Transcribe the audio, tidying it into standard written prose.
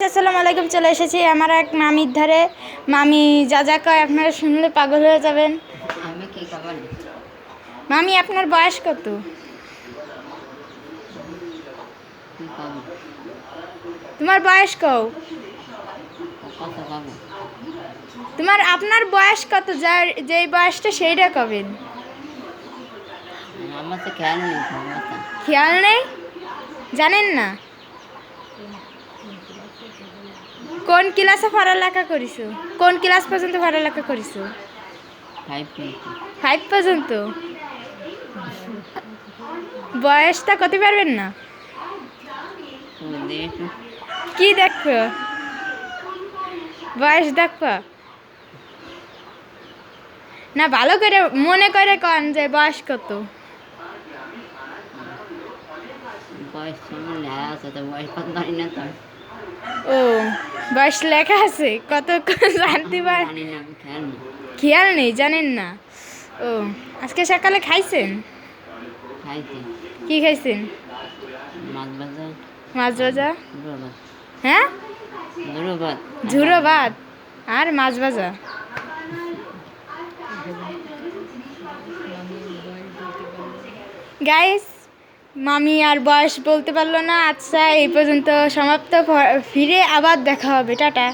আসসালামু আলাইকুম। চলে এসেছি আমার এক মামির ধারে। মামি যা যা কয় আপনারা শুনলে পাগল হয়ে যাবেন। মামি আপনার বয়স কত? তোমার বয়স কও? আপনার বয়স কত? যেই বয়সটা সেইটা কবেন। খেয়াল নেই, জানেন না? কোন ক্লাসে পড়ালেখা করিছো? কোন ক্লাস পর্যন্ত পড়ালেখা করিছো? 5 পর্যন্ত। বয়সটা কত পারবেন না? কি দেখো? বয়স দেখো না, ভালো করে মনে করে কন যে বয়স কত। ও, বয়স লেখা আছে কত জানতে পার? খেয়াল নেই, জানেন না? ও, আজকে সকালে খাইছেন? কি খাইছেন? মাছ ভাজা। হ্যাঁ, ঝুরো ভাত আর মাছ ভাজা। গাইস, মামি আর বয়স বলতে পারলো না। আচ্ছা, এই পর্যন্ত সমাপ্ত। ফিরে আবার দেখা হবে। টাটা।